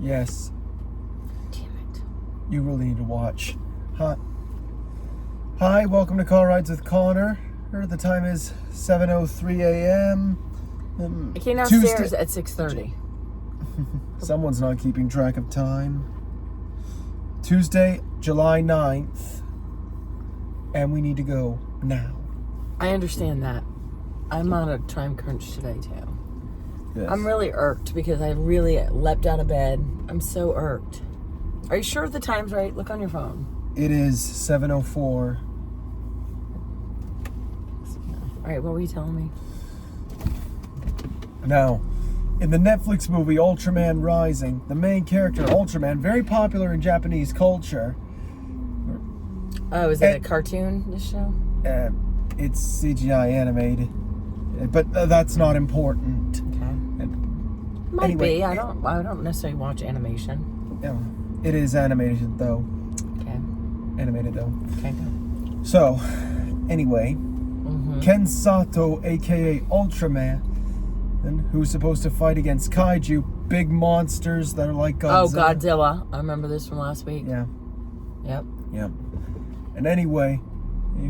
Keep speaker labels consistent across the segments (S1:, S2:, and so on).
S1: Yes.
S2: Damn it.
S1: You really need to watch. Hi, welcome to Car Rides with Connor. The time is 7:03 a.m.
S2: I came downstairs at 6:30.
S1: Someone's not keeping track of time. Tuesday, July 9th. And we need to go now.
S2: I understand that. I'm on a time crunch today, too.
S1: Yes.
S2: I'm really irked because I really leapt out of bed. I'm so irked. Are you sure the time's right? Look on your phone.
S1: It is 7:04.
S2: All right, what were you telling me?
S1: Now, in the Netflix movie Ultraman Rising, the main character, Ultraman, very popular in Japanese culture.
S2: Oh, is it a cartoon, this show?
S1: It's CGI animated, but that's not important.
S2: Okay. Might
S1: Anyway,
S2: be. I don't necessarily watch animation.
S1: Yeah, it is animated though.
S2: Okay.
S1: Animated though.
S2: Okay, go.
S1: So, anyway, Ken Sato, aka Ultraman, who's supposed to fight against kaiju, big monsters that are like Godzilla.
S2: Oh, Godzilla. I remember this from last week.
S1: Yeah.
S2: Yep.
S1: Yeah. And anyway,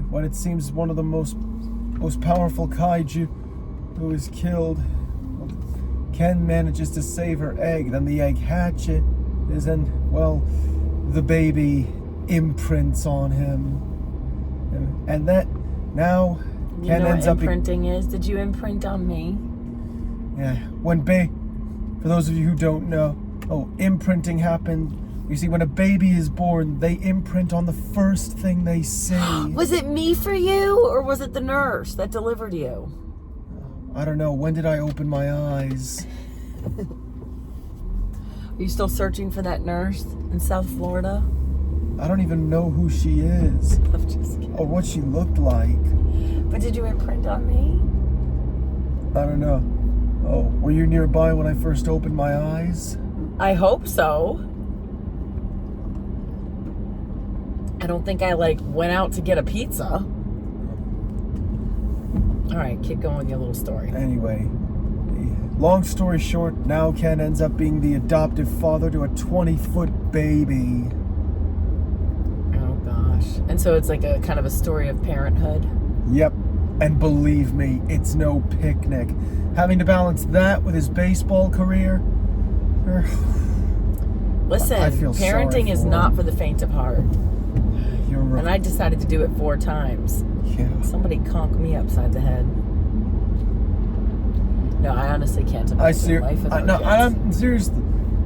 S1: when it seems one of the most powerful kaiju who is killed, Ken manages to save her egg. Then the egg hatches, and the baby imprints on him, and that now Ken ends up.
S2: Imprinting is? Did you imprint on me?
S1: Yeah. For those of you who don't know, imprinting happened. You see, when a baby is born, they imprint on the first thing they see.
S2: Was it me for you, or was it the nurse that delivered you?
S1: I don't know. When did I open my eyes?
S2: Are you still searching for that nurse in South Florida?
S1: I don't even know who she is.
S2: I'm just kidding.
S1: Or what she looked like.
S2: But did you imprint on me?
S1: I don't know. Oh, were you nearby when I first opened my eyes?
S2: I hope so. I don't think I went out to get a pizza. All right, keep going with your little story.
S1: Anyway, long story short, now Ken ends up being the adoptive father to a 20-foot baby.
S2: Oh gosh. And so it's like a kind of a story of parenthood.
S1: Yep. And believe me, it's no picnic. Having to balance that with his baseball career.
S2: Listen,
S1: I feel
S2: parenting is not for the faint of heart.
S1: You're right.
S2: And I decided to do it 4 times.
S1: Yeah.
S2: Somebody conked me upside the head. No, I honestly can't imagine life without kids.
S1: I'm seriously.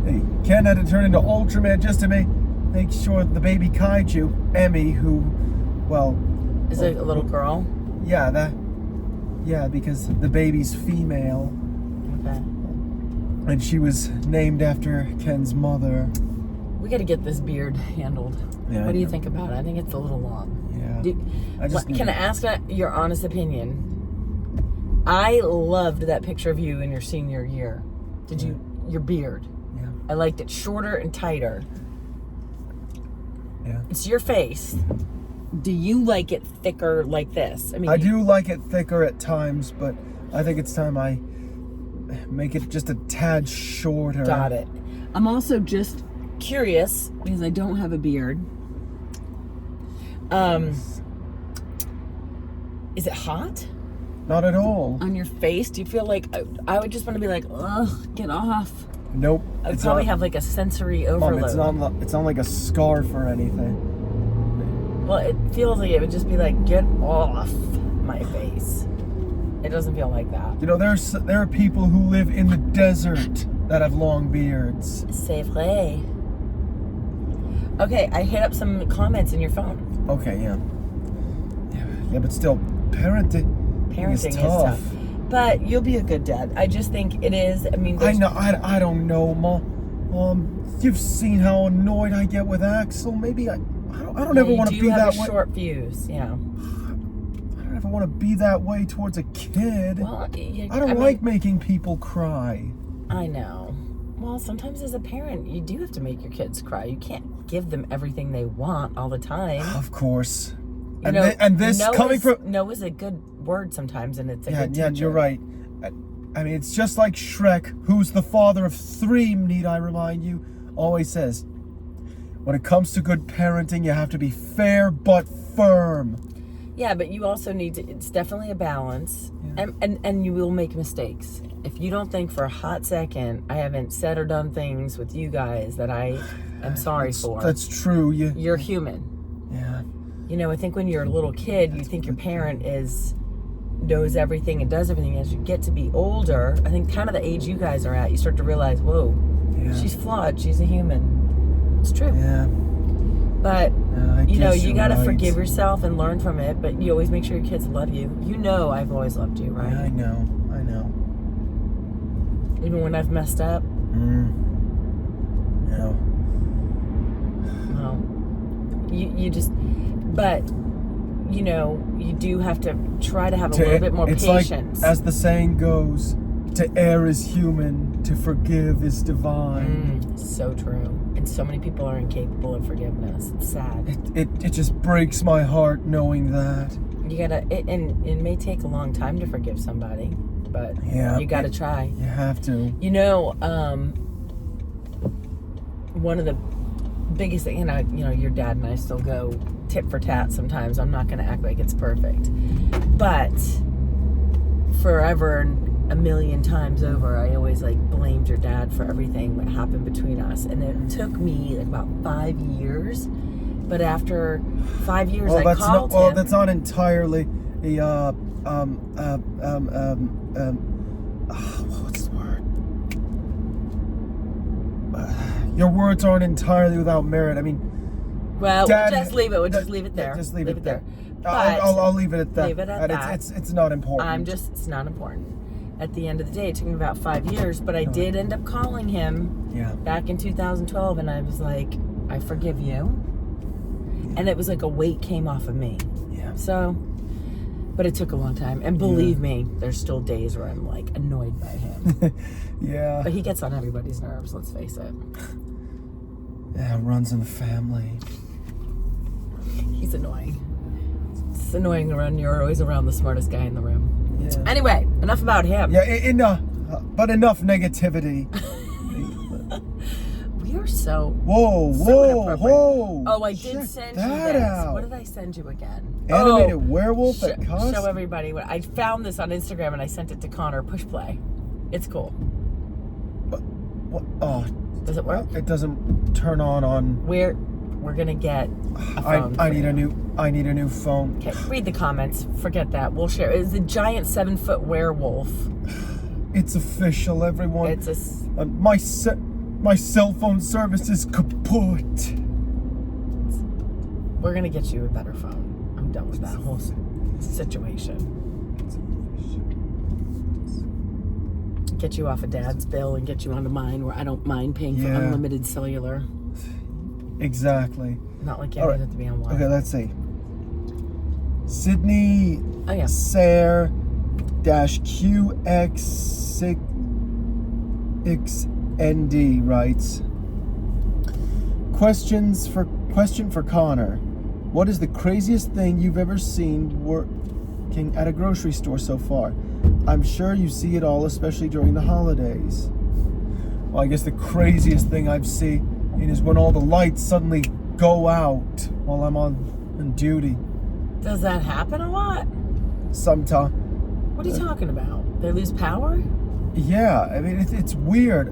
S1: Hey, Ken had to turn into Ultraman just to make sure the baby kaiju, Emmy, who,
S2: is it a little girl?
S1: Yeah, because the baby's female.
S2: Okay.
S1: And she was named after Ken's mother.
S2: We got to get this beard handled.
S1: Yeah,
S2: what do you think about it? I think it's a little long.
S1: Yeah.
S2: Can I ask your honest opinion? I loved that picture of you in your senior year. Did you? Your beard.
S1: Yeah.
S2: I liked it shorter and tighter.
S1: Yeah.
S2: It's your face. Do you like it thicker like this?
S1: I do like it thicker at times, but I think it's time I make it just a tad shorter.
S2: Got it. I'm also just curious because I don't have a beard. Is it hot?
S1: Not at all.
S2: On your face? Do you feel like I would just want to be like, ugh, get off?
S1: Nope.
S2: I would probably have like a sensory overload.
S1: It's not like a scarf or anything.
S2: Well, it feels like it would just be like, get off my face. It doesn't feel like that.
S1: You know, there are people who live in the desert that have long beards.
S2: C'est vrai. Okay, I hit up some comments in your phone.
S1: Okay, yeah. Yeah, but still, parenting is tough.
S2: But you'll be a good dad. I just think it is. I mean,
S1: I know. I don't know, Mom. You've seen how annoyed I get with Axel. Maybe I don't ever want to be that way.
S2: You do have a short fuse, yeah.
S1: I don't ever want to be that way towards a kid.
S2: Well,
S1: I don't like making people cry.
S2: I know. Well, sometimes as a parent, you do have to make your kids cry. You can't give them everything they want all the time.
S1: Of course.
S2: No
S1: No is a good word sometimes, and it's a good
S2: yeah,
S1: you're right. I mean, it's just like Shrek, who's the father of 3, need I remind you, always says, when it comes to good parenting, you have to be fair but firm.
S2: Yeah, but you also need to, it's definitely a balance.
S1: Yeah.
S2: And you will make mistakes. If you don't think for a hot second I haven't said or done things with you guys that I am sorry for.
S1: That's true.
S2: You're human.
S1: Yeah.
S2: You know, I think when you're a little kid, you think your parent knows everything and does everything. As you get to be older, I think kind of the age you guys are at, you start to realize, whoa, she's flawed. She's a human. It's true.
S1: Yeah.
S2: But, you know, you got to
S1: right.
S2: forgive yourself and learn from it, but you always make sure your kids love you. You know I've always loved you, right?
S1: Yeah, I know.
S2: Even when I've messed up?
S1: No.
S2: Well, you just, but, you know, you do have to try to have a little bit more patience.
S1: Like, as the saying goes, to err is human, to forgive is divine.
S2: So true. And so many people are incapable of forgiveness. It's sad.
S1: It just breaks my heart knowing that.
S2: You gotta, and it may take a long time to forgive somebody, but you gotta try.
S1: You have to.
S2: You know, one of the biggest things, you know, your dad and I still go tit for tat sometimes. I'm not gonna act like it's perfect, but forever and a million times over, I always like blamed your dad for everything that happened between us, and it took me like about 5 years. But after 5 years, I called him.
S1: Well, that's not entirely the what's the word? Your words aren't entirely without merit. I mean,
S2: well,
S1: Dad,
S2: we'll just leave it. We'll just leave it there.
S1: Just leave it there.
S2: But
S1: I'll leave it at that.
S2: Leave it at that.
S1: It's not important.
S2: It's not important. At the end of the day, it took me about 5 years, but I did end up calling him back in 2012, and I was like, I forgive you. And it was like a weight came off of me.
S1: Yeah.
S2: So, but it took a long time. And believe me, there's still days where I'm like annoyed by him.
S1: Yeah.
S2: But he gets on everybody's nerves, let's face it.
S1: Yeah, it runs in the family.
S2: He's annoying. It's annoying when you're always around the smartest guy in the room.
S1: Yeah.
S2: Anyway, enough about him.
S1: Yeah, enough negativity.
S2: We are so
S1: Whoa.
S2: Oh, I did send you this.
S1: Out.
S2: What did I send you again?
S1: Animated werewolf at cost?
S2: Show everybody what I found this on Instagram, and I sent it to Connor. Push play. It's cool.
S1: What? Oh,
S2: does it work?
S1: It doesn't turn on.
S2: We're gonna get a phone.
S1: I need a new phone.
S2: Okay, read the comments. Forget that. We'll share. It's a giant 7-foot werewolf.
S1: It's official, everyone.
S2: It's
S1: my cell phone service is kaput.
S2: We're gonna get you a better phone. I'm done with that whole situation. Get you off of Dad's bill and get you onto mine, where I don't mind paying for unlimited cellular.
S1: Exactly.
S2: Not like you always have to be on wire.
S1: Okay, let's see. Sydney Sayre -QX6XND writes, question for Connor. What is the craziest thing you've ever seen working at a grocery store so far? I'm sure you see it all, especially during the holidays. Well, I guess the craziest thing I've seen is when all the lights suddenly go out while I'm on duty.
S2: Does that happen a lot?
S1: Sometimes.
S2: What are you talking about? They lose power?
S1: Yeah, I mean, it's weird.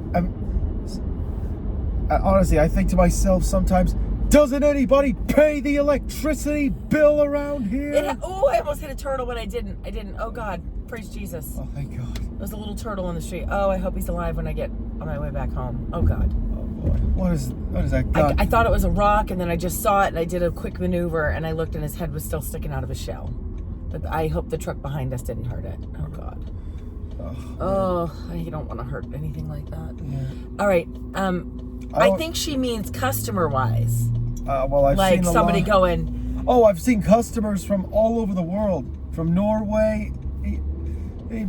S1: Honestly, I think to myself sometimes, doesn't anybody pay the electricity bill around here?
S2: I almost hit a turtle, but I didn't. Oh, God. Praise Jesus.
S1: Oh, thank God.
S2: There's a little turtle in the street. Oh, I hope he's alive when I get on my way back home. Oh, God.
S1: Oh, boy. What is that gun?
S2: I thought it was a rock, and then I just saw it, and I did a quick maneuver, and I looked, and his head was still sticking out of his shell. But I hope the truck behind us didn't hurt it. Oh, God. I don't want to hurt anything like that.
S1: Yeah.
S2: All right. I think she means customer-wise.
S1: Well, I've seen
S2: somebody going.
S1: Oh, I've seen customers from all over the world, from Norway,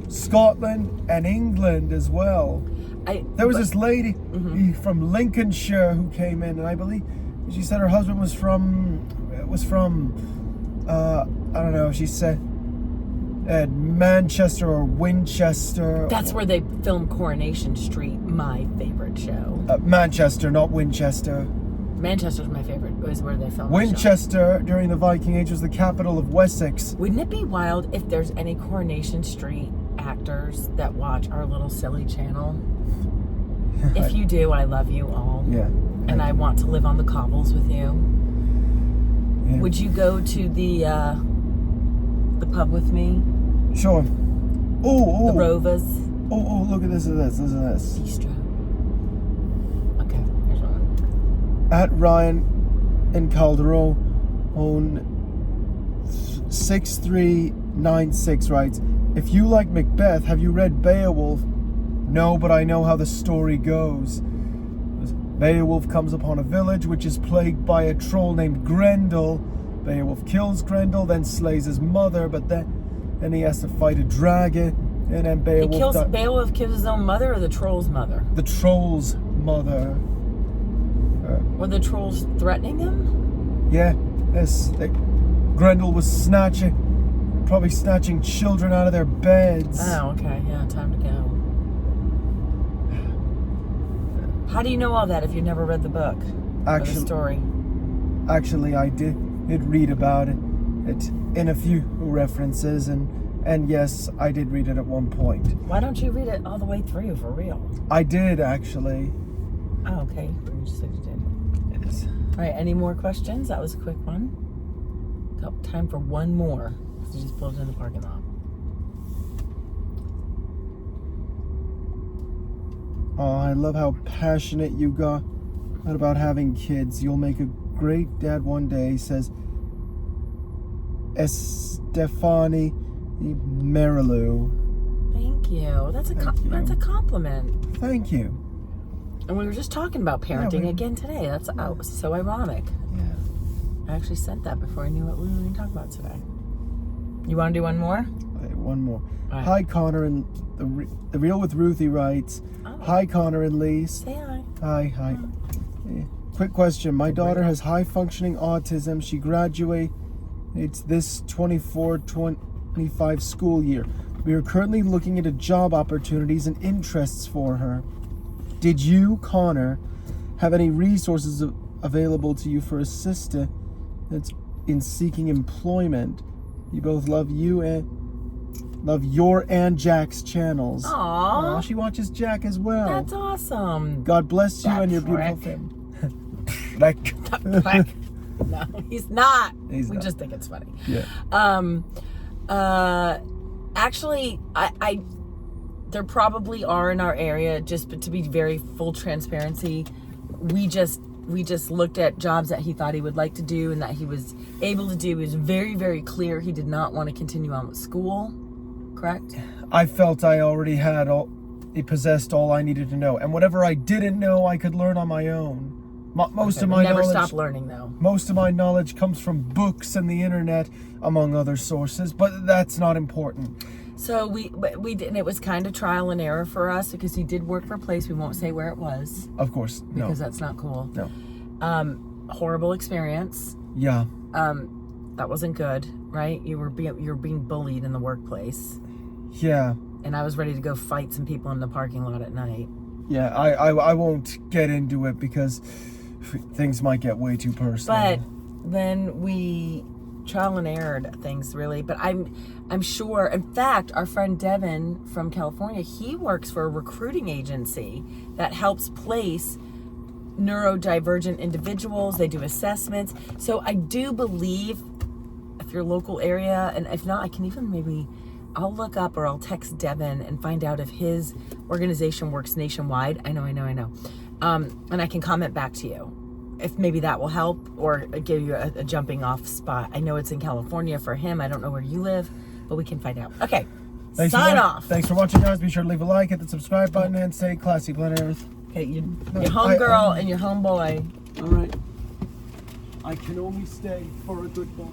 S1: Scotland, and England as well. There was this lady from Lincolnshire who came in, and I believe she said her husband was from I don't know. She said at Manchester or Winchester.
S2: That's where they filmed Coronation Street, my favorite show.
S1: Manchester, not Winchester.
S2: Manchester's my favorite. It was where they filmed
S1: Winchester, during the Viking Age, was the capital of Wessex.
S2: Wouldn't it be wild if there's any Coronation Street actors that watch our little silly channel? If you do, I love you all.
S1: Yeah.
S2: And I want to live on the cobbles with you.
S1: Yeah.
S2: Would you go to the pub with me?
S1: Sure. Oh,
S2: The Rovers?
S1: oh, look at this. Listen to this.
S2: Bistro. Okay, here's one.
S1: At Ryan in Calderon on 6396 writes, if you like Macbeth, have you read Beowulf? No, but I know how the story goes. Beowulf comes upon a village which is plagued by a troll named Grendel. Beowulf kills Grendel, then slays his mother, but then he has to fight a dragon, and then
S2: Beowulf kills his own mother or the troll's mother?
S1: The troll's mother.
S2: Were the trolls threatening him?
S1: Yeah, yes. Grendel was probably snatching children out of their beds.
S2: Oh, okay. Yeah, time to go. How do you know all that if you never read the book? Or the story?
S1: Actually, I did read about it in a few references, and yes, I did read it at one point.
S2: Why don't you read it all the way through for real?
S1: I did, actually.
S2: Oh, okay. You just said you did.
S1: Yes.
S2: All right, any more questions? That was a quick one. Got time for one more. You just pulled in the parking lot.
S1: Oh, I love how passionate you got about having kids. You'll make a great dad one day, says Estefani Marilou.
S2: Thank you. That's a compliment.
S1: Thank you.
S2: And we were just talking about parenting again today. That's so ironic.
S1: Yeah.
S2: I actually sent that before I knew what we were going to talk about today. You want to do one more?
S1: Okay, one more.
S2: Right.
S1: Hi, Connor, and the Real with Ruthie writes, hi, Connor and Lise.
S2: Say hi.
S1: Hi. Yeah. Quick question. My daughter has high-functioning autism. She graduates this 24-25 school year. We are currently looking into job opportunities and interests for her. Did you, Connor, have any resources available to you for assistance in seeking employment? You both love your and Jack's channels.
S2: Aww.
S1: She watches Jack as well.
S2: That's awesome.
S1: God bless you and your beautiful family. Like,
S2: no, he's not. We
S1: not.
S2: just think it's funny.
S1: Yeah.
S2: Actually, I there probably are in our area. Just to be very full transparency, we just looked at jobs that he thought he would like to do and that he was able to do. He was very, very clear he did not want to continue on with school. Correct?
S1: I felt I already had possessed all I needed to know, and whatever I didn't know, I could learn on my own. Most of my
S2: never
S1: knowledge.
S2: stop learning, though.
S1: Most of my knowledge comes from books and the internet, among other sources, but that's not important.
S2: So we did, and it was kind of trial and error for us because he did work for a place. We won't say where it was.
S1: Of course, no.
S2: Because that's not cool.
S1: No.
S2: Horrible experience.
S1: Yeah.
S2: That wasn't good, right? You were being bullied in the workplace.
S1: Yeah.
S2: And I was ready to go fight some people in the parking lot at night.
S1: Yeah, I won't get into it because things might get way too personal.
S2: But then we trial and errored things, really. But I'm sure, in fact, our friend Devin from California, he works for a recruiting agency that helps place neurodivergent individuals. They do assessments. So I do believe if your local area, and if not, I can even I'll look up or I'll text Devin and find out if his organization works nationwide. I know. And I can comment back to you if maybe that will help or give you a jumping off spot. I know it's in California for him. I don't know where you live, but we can find out. Okay, sign off.
S1: Thanks for watching, guys. Be sure to leave a like, hit the subscribe button, and stay classy, planet Earth.
S2: Okay, your homegirl and your homeboy.
S1: All right. I can only stay for a good boy.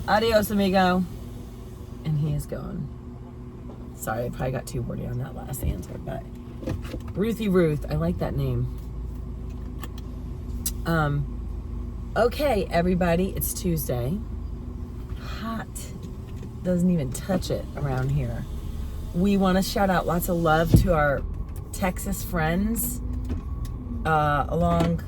S2: Adios, amigo. And he is gone. Sorry, I probably got too wordy on that last answer, but Ruthie Ruth, I like that name. Okay, everybody, it's Tuesday. Hot. Doesn't even touch it around here. We want to shout out lots of love to our Texas friends along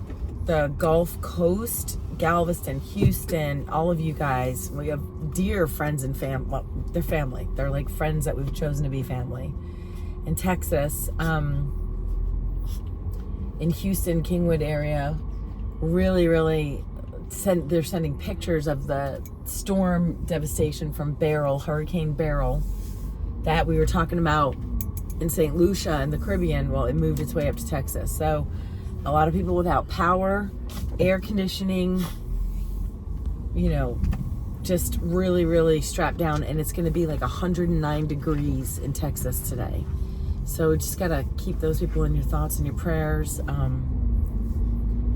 S2: the Gulf Coast, Galveston, Houston, all of you guys. We have dear friends and they're family. They're like friends that we've chosen to be family. In Texas, in Houston, Kingwood area, really they're sending pictures of the storm devastation from Hurricane Beryl, that we were talking about in St. Lucia in the Caribbean. Well, it moved its way up to Texas. So a lot of people without power, air conditioning, just really strapped down. And it's going to be like 109 degrees in Texas today. So just got to keep those people in your thoughts and your prayers,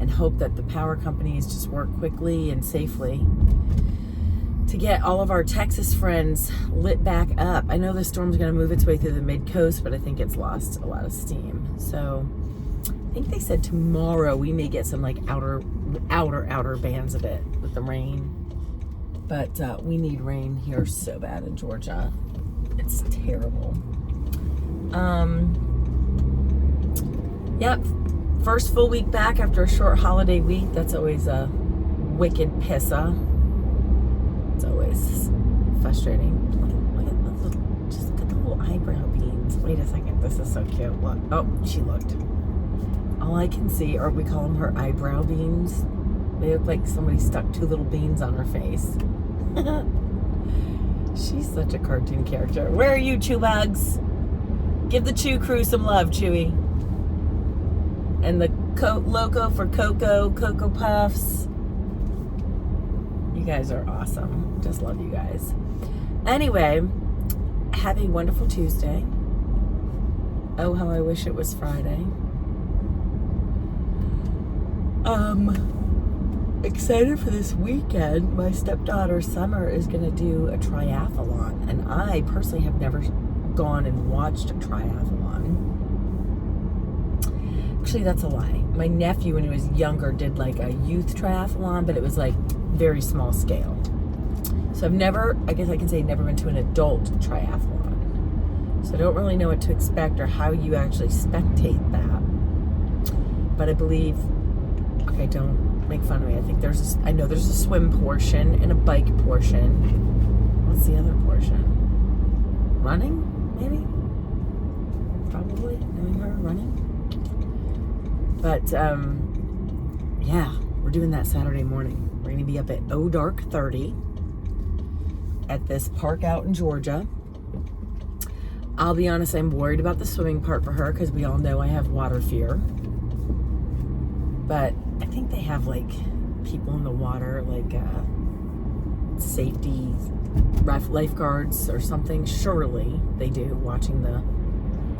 S2: and hope that the power companies just work quickly and safely to get all of our Texas friends lit back up. I know the storm's going to move its way through the mid-coast, but I think it's lost a lot of steam. So I think they said tomorrow we may get some like outer bands of it with the rain. But we need rain here so bad in Georgia. It's terrible. Yep. First full week back after a short holiday week. That's always a wicked pissa. It's always frustrating. Look at the little eyebrow beans. Wait a second. This is so cute. Look. Oh, she looked. All I can see, or we call them her eyebrow beans. They look like somebody stuck 2 little beans on her face. She's such a cartoon character. Where are you, Chew Bugs? Give the Chew crew some love, Chewy. And the Loco for Cocoa Puffs. You guys are awesome. Just love you guys. Anyway, have a wonderful Tuesday. Oh, how I wish it was Friday. Excited for this weekend. My stepdaughter Summer is going to do a triathlon, and I personally have never gone and watched a triathlon. Actually, that's a lie. My nephew, when he was younger, did like a youth triathlon, but it was like very small scale. So I've never, I guess I can say, never been to an adult triathlon. So I don't really know what to expect or how you actually spectate that. But I believe, okay, don't make fun of me. I think I know there's a swim portion and a bike portion. What's the other portion? Running, maybe? Probably, knowing her, running. But, yeah, we're doing that Saturday morning. We're going to be up at dark 30 at this park out in Georgia. I'll be honest, I'm worried about the swimming part for her because we all know I have water fear. But I think they have, like, people in the water, like, safety lifeguards or something. Surely they do, watching the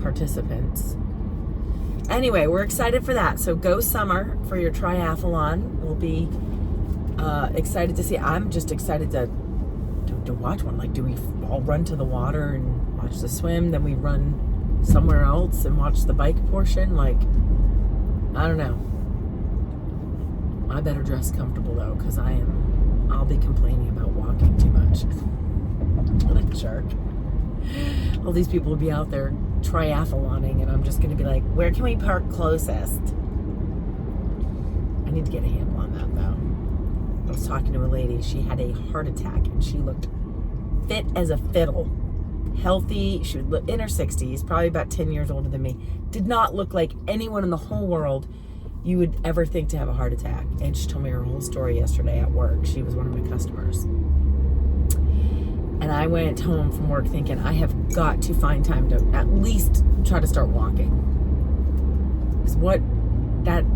S2: participants. Anyway, we're excited for that. So go Summer for your triathlon. We'll be excited to see. I'm just excited to watch one. Like, do we all run to the water and watch the swim, then we run somewhere else and watch the bike portion? Like, I don't know. I better dress comfortable though, because I'll be complaining about walking too much. What a jerk. All these people will be out there triathloning, and I'm just going to be like, where can we park closest? I need to get a handle on that though. I was talking to a lady. She had a heart attack and she looked fit as a fiddle. Healthy. She was in her 60s, probably about 10 years older than me. Did not look like anyone in the whole world you would ever think to have a heart attack. And she told me her whole story yesterday at work. She was one of my customers. And I went home from work thinking, I have got to find time to at least try to start walking. Because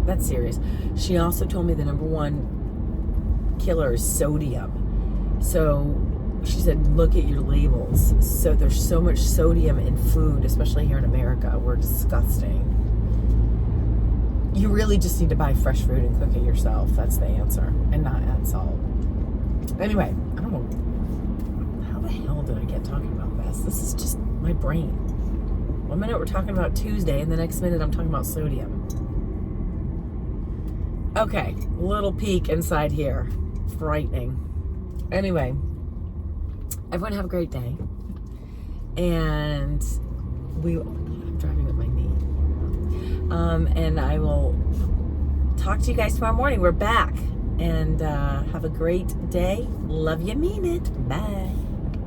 S2: that's serious. She also told me the number one killer is sodium. So she said, look at your labels. So there's so much sodium in food, especially here in America. We're disgusting. You really just need to buy fresh food and cook it yourself. That's the answer. And not add salt. Anyway, I don't know. How the hell did I get talking about this? This is just my brain. One minute we're talking about Tuesday, and the next minute I'm talking about sodium. Okay, little peek inside here. Frightening. Anyway, everyone have a great day. And I'm driving with my knee. And I will talk to you guys tomorrow morning. We're back. And have a great day. Love you, mean it. Bye.